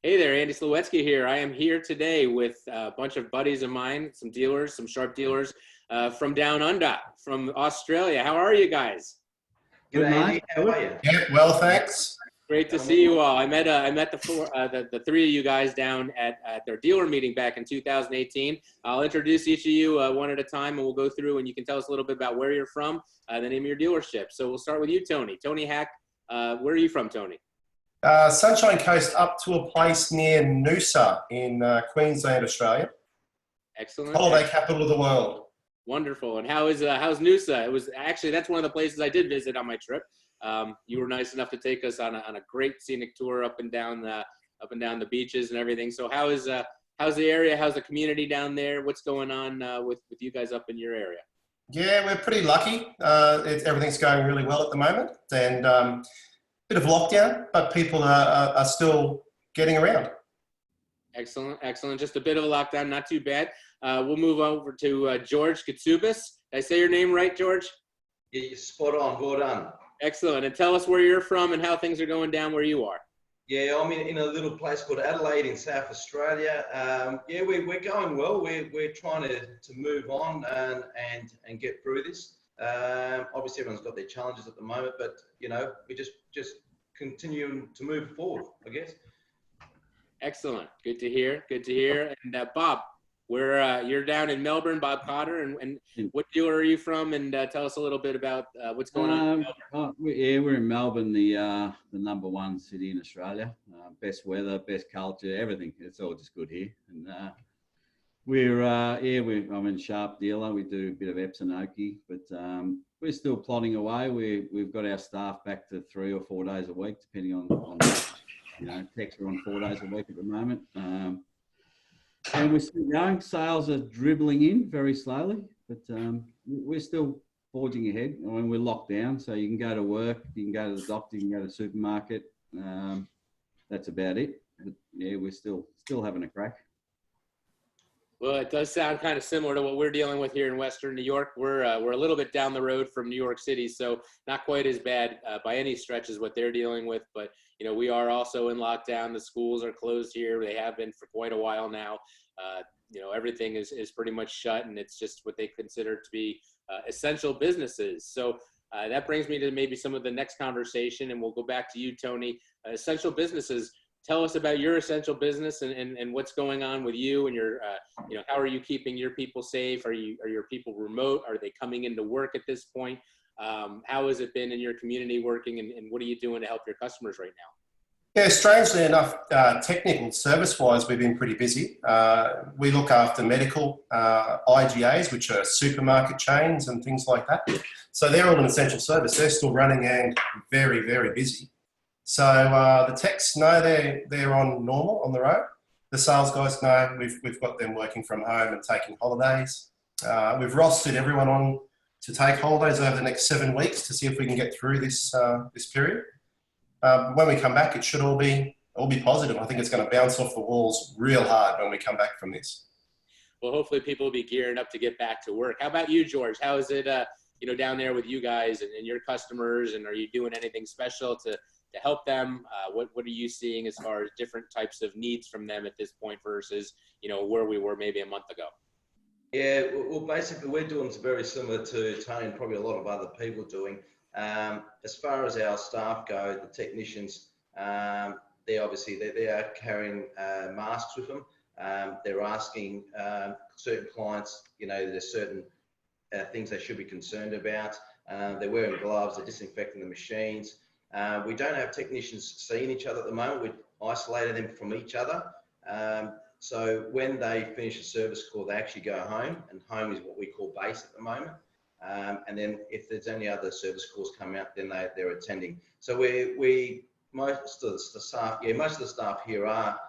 Hey there, Andy Slawetsky here. I am here today with a bunch of buddies of mine, some dealers, some sharp dealers from down under, from Australia. How are you guys? Good, Andy. How are you? Yeah, well, thanks. Great to see you all. I met the three of you guys down at their dealer meeting back in 2018. I'll introduce each of you one at a time, and we'll go through, and you can tell us a little bit about where you're from, the name of your dealership. So we'll start with you, Tony. Tony Hack, where are you from, Tony? Sunshine Coast up to a place near Noosa in Queensland, Australia. Excellent. Holiday capital of the world. Wonderful. And how's Noosa? It was actually, that's one of the places I did visit on my trip. You were nice enough to take us on a great scenic tour up and down the beaches and everything. So how's the area? How's the community down there? What's going on with you guys up in your area? Yeah, we're pretty lucky. Everything's going really well at the moment, and bit of lockdown, but people are still getting around. Excellent, excellent. Just a bit of a lockdown, not too bad. We'll move over to George Katsubis. Did I say your name right, George? Yeah, you're spot on. Well done. Excellent. And tell us where you're from and how things are going down where you are. Yeah, I'm in a little place called Adelaide in South Australia. Yeah, we're going well. We're trying to move on and get through this. Obviously, everyone's got their challenges at the moment, but you know, we just continue to move forward, I guess. Excellent. Good to hear. Good to hear. And Bob, you're down in Melbourne, Bob Cotter, and what dealer are you from? And tell us a little bit about what's going on in Melbourne. We're in Melbourne, the #1 city in Australia. Best weather, best culture, everything. It's all just good here. And I'm in Sharp dealer. We do a bit of Epson Okie, but we're still plodding away. We've got our staff back to 3 or 4 days a week, depending on techs are on 4 days a week at the moment. And we're still going. Sales are dribbling in very slowly, but we're still forging ahead. I mean, we're locked down, so you can go to work, you can go to the doctor, you can go to the supermarket. That's about it. But yeah, we're still having a crack. Well, it does sound kind of similar to what we're dealing with here in Western New York. We're a little bit down the road from New York City, so not quite as bad by any stretch as what they're dealing with. But you know, we are also in lockdown. The schools are closed here. They have been for quite a while now. You know, everything is pretty much shut, and it's just what they consider to be essential businesses. So that brings me to maybe some of the next conversation, and we'll go back to you, Tony. Essential businesses. Tell us about your essential business and what's going on with you and your, how are you keeping your people safe? Are your people remote? Are they coming into work at this point? How has it been in your community working, and what are you doing to help your customers right now? Yeah, strangely enough, technical service-wise, we've been pretty busy. We look after medical IGAs, which are supermarket chains and things like that. So they're all an essential service. They're still running and very, very busy. So the techs know they're on normal on the road. The sales guys know we've got them working from home and taking holidays. We've rostered everyone on to take holidays over the next 7 weeks to see if we can get through this period. When we come back, it should all be positive. I think it's going to bounce off the walls real hard when we come back from this. Well, hopefully people will be gearing up to get back to work. How about you, George? How is it down there with you guys and your customers? And are you doing anything special to help them? What are you seeing as far as different types of needs from them at this point versus, where we were maybe a month ago? Yeah, well, basically we're doing very similar to Tony and probably a lot of other people doing. As far as our staff go, the technicians, they are carrying masks with them. They're asking certain clients, there's certain things they should be concerned about. They're wearing gloves, they're disinfecting the machines. We don't have technicians seeing each other at the moment. We've isolated them from each other. So when they finish a service call, they actually go home, and home is what we call base at the moment. And then if there's any other service calls come out, then they're attending. So most of the staff here are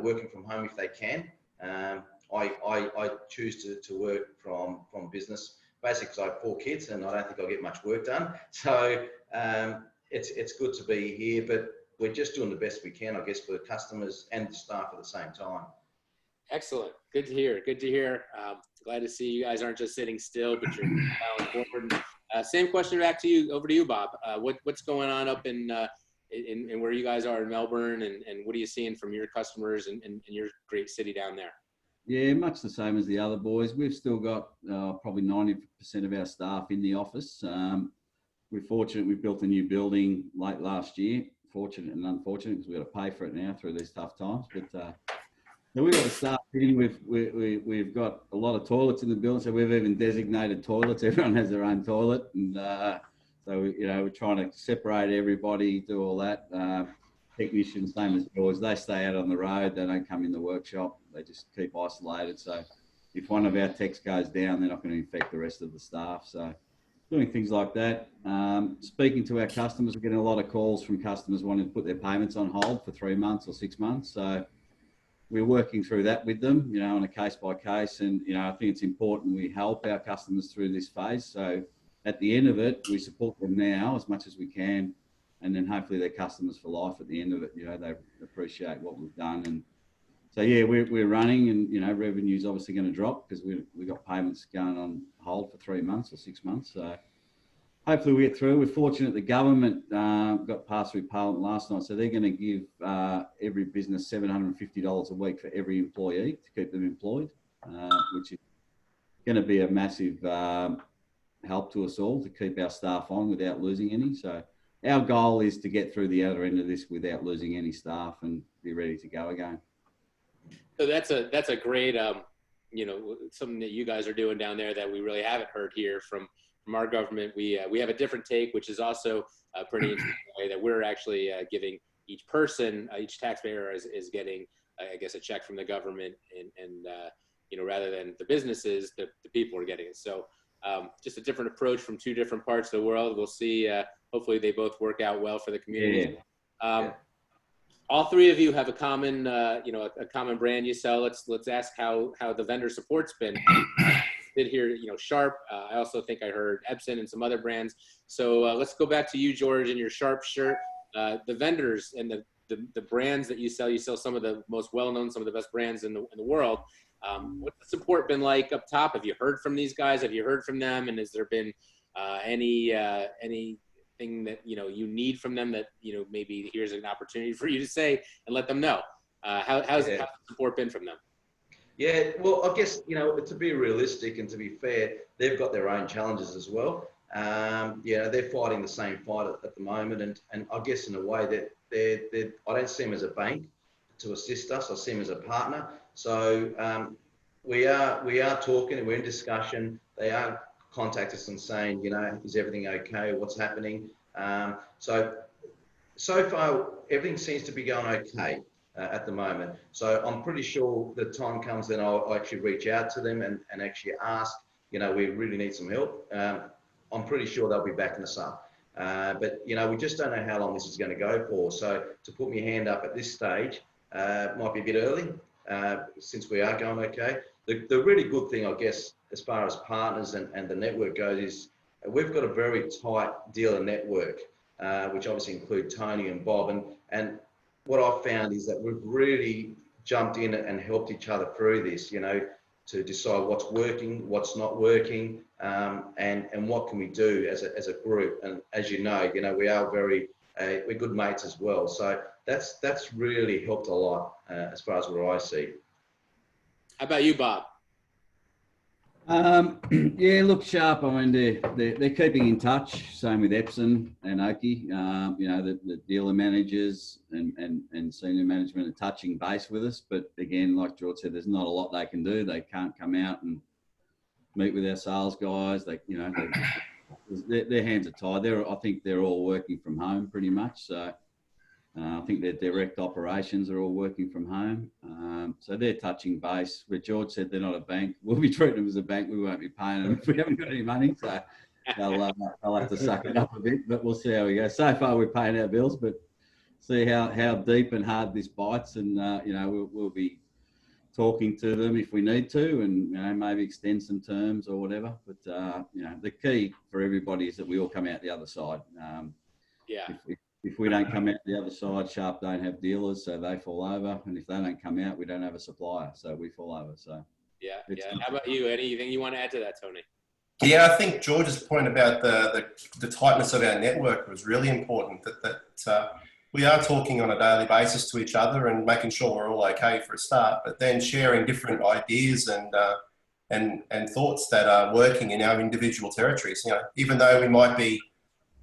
working from home if they can. I choose to work from business, basically because I have 4 kids and I don't think I'll get much work done. So it's good to be here, but we're just doing the best we can, I guess, for the customers and the staff at the same time. Excellent. Good to hear. Good to hear. Glad to see you guys aren't just sitting still, but you're plowing forward. Same question back to you, over to you, Bob. What's going on up in in where you guys are in Melbourne, and what are you seeing from your customers and your great city down there? Yeah, much the same as the other boys. We've still got probably 90% of our staff in the office. We're fortunate we built a new building late last year. Fortunate and unfortunate because we've got to pay for it now through these tough times. But so we've got to start in. We've got a lot of toilets in the building, so we've even designated toilets. Everyone has their own toilet, and so we're trying to separate everybody, do all that. Technicians, same as yours, they stay out on the road. They don't come in the workshop. They just keep isolated. So if one of our techs goes down, they're not going to infect the rest of the staff. So doing things like that. Speaking to our customers, we're getting a lot of calls from customers wanting to put their payments on hold for 3 months or 6 months. So we're working through that with them, on a case by case. And, I think it's important we help our customers through this phase. So at the end of it, we support them now as much as we can. And then hopefully they're customers for life at the end of it. They appreciate what we've done. And so, yeah, we're running, and, revenue's obviously going to drop because we've got payments going on hold for 3 months or 6 months. So hopefully we get through. We're fortunate the government got passed through Parliament last night. So they're going to give every business $750 a week for every employee to keep them employed, which is going to be a massive help to us all to keep our staff on without losing any. So our goal is to get through the other end of this without losing any staff and be ready to go again. So that's a great, something that you guys are doing down there that we really haven't heard here from our government. We have a different take, which is also a pretty interesting way that we're actually giving each person, each taxpayer is getting, I guess, a check from the government, and rather than the businesses, the people are getting it. So just a different approach from two different parts of the world. We'll see. Hopefully they both work out well for the community. Yeah. All three of you have a common, a common brand you sell. Let's ask how the vendor support's been. Did hear, Sharp. I also think I heard Epson and some other brands. So let's go back to you, George, and your Sharp shirt. The vendors and the brands that you sell some of the most well-known, some of the best brands in the world. What's the support been like up top? Have you heard from these guys? Have you heard from them? And has there been anything that you need from them that maybe here's an opportunity for you to say and let them know? How's the support been from them? Yeah, well, I guess to be realistic and to be fair, they've got their own challenges as well. They're fighting the same fight at the moment, and I guess in a way that I don't see them as a bank to assist us. I see them as a partner. So we are talking and we're in discussion. They are contacting us and saying, is everything okay? What's happening? So far, everything seems to be going okay at the moment. So I'm pretty sure the time comes then I'll actually reach out to them and actually ask, we really need some help. I'm pretty sure they'll be backing us up. But, we just don't know how long this is going to go for. So to put my hand up at this stage might be a bit early since we are going okay. The really good thing, I guess, as far as partners and the network goes is we've got a very tight dealer network, which obviously include Tony and Bob. And what I've found is that we've really jumped in and helped each other through this, to decide what's working, what's not working, and what can we do as a group. And as we are we're good mates as well. So that's really helped a lot as far as what I see. How about you, Bob? Look, Sharp. I mean, they're keeping in touch. Same with Epson and Oki. The dealer managers and senior management are touching base with us. But again, like George said, there's not a lot they can do. They can't come out and meet with our sales guys. Their hands are tied. I think they're all working from home pretty much. So I think their direct operations are all working from home. So they're touching base. But George said they're not a bank. We'll be treating them as a bank. We won't be paying them if we haven't got any money. So they'll have to suck it up a bit, but we'll see how we go. So far, we're paying our bills, but see how deep and hard this bites. And, we'll be talking to them if we need to and, maybe extend some terms or whatever. But, the key for everybody is that we all come out the other side. If we don't come out the other side, Sharp don't have dealers, so they fall over. And if they don't come out, we don't have a supplier, so we fall over. So yeah. How about you? Anything you want to add to that, Tony? Yeah, I think George's point about the tightness of our network was really important. That we are talking on a daily basis to each other and making sure we're all okay for a start, but then sharing different ideas and thoughts that are working in our individual territories. You know, even though we might be,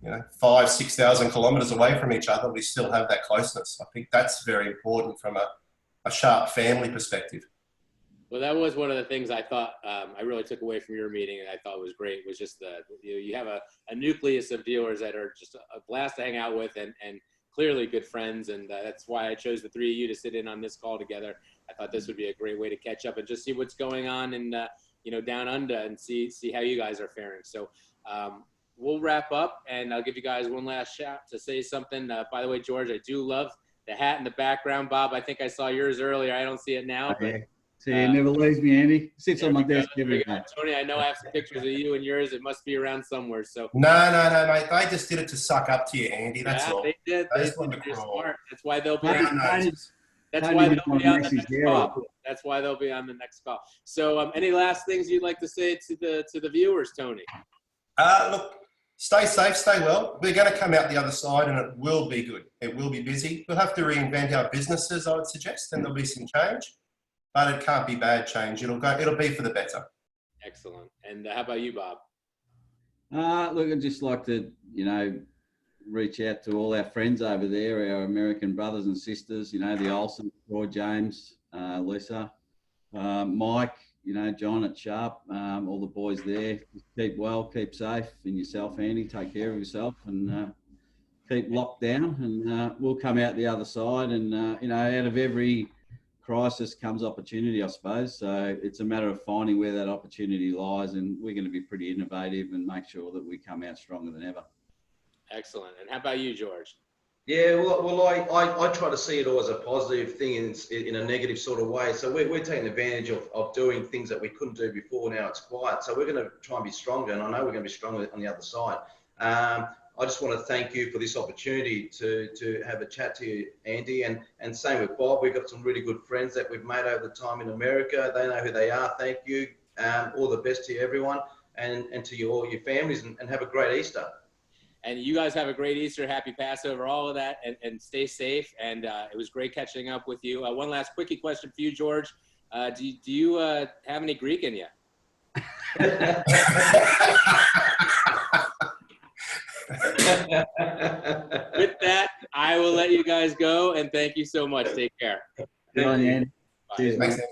you know, 5,000-6,000 kilometres away from each other, we still have that closeness. I think that's very important from a sharp family perspective. Well, that was one of the things I thought I really took away from your meeting, and I thought was great, was just you have a nucleus of dealers that are just a blast to hang out with, and clearly good friends, and that's why I chose the three of you to sit in on this call together. I thought this would be a great way to catch up and just see what's going on in down under, and see how you guys are faring. So we'll wrap up, and I'll give you guys one last shout to say something. By the way, George, I do love the hat in the background. Bob, I think I saw yours earlier. I don't see it now, but see, it never leaves me, Andy. Sits on my desk every day. Tony, I know I have some pictures of you and yours. It must be around somewhere. So no, mate. They just did it to suck up to you, Andy. That's all. They did. They're smart. That's why they'll be on. That's why they'll be on the next call. That's why they'll be on the next call. So, any last things you'd like to say to the viewers, Tony? Look, stay safe, stay well. We're going to come out the other side, and it will be good. It will be busy. We'll have to reinvent our businesses, I would suggest, and there'll be some change. But it can't be bad change. It'll be for the better. Excellent. And how about you, Bob? Look, I'd just like to, reach out to all our friends over there, our American brothers and sisters, the Olsen, Roy James, Lisa, Mike, John at Sharp, all the boys there. Just keep well, keep safe, and yourself, Andy, take care of yourself, and keep locked down, and we'll come out the other side. And, out of every crisis comes opportunity, I suppose. So it's a matter of finding where that opportunity lies, and we're going to be pretty innovative and make sure that we come out stronger than ever. Excellent. And how about you, George? Yeah, well, I try to see it all as a positive thing in a negative sort of way. So we're taking advantage of doing things that we couldn't do before. Now it's quiet. So we're going to try and be stronger, and I know we're going to be stronger on the other side. I just want to thank you for this opportunity to have a chat to you, Andy, and same with Bob. We've got some really good friends that we've made over the time in America. They know who they are. Thank you. All the best to you, everyone, and to all your families, and have a great Easter. And you guys have a great Easter, happy Passover, all of that, and stay safe. And it was great catching up with you. One last quickie question for you, George. Do you have any Greek in you? With that, I will let you guys go, and thank you so much. Take care. Good on you, Andy. Thanks, Andy.